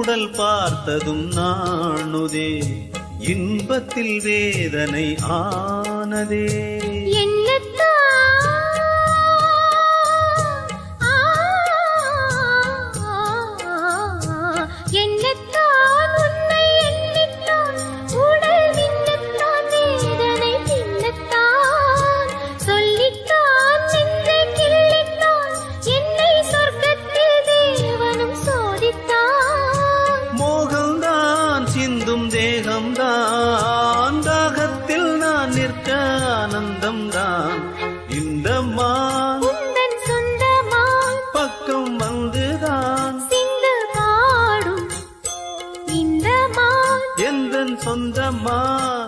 உடல் பார்த்ததும் நாணுதே, இன்பத்தில் வேதனை ஆனதே. தேகம்தான் தாகத்தில் நான் நிற்க ஆனந்தம்தான். இந்த மான் சொந்தமான் பக்கம் வந்துதான் சிந்து பாடும். இந்த மான் எந்தன் சொந்தமான்.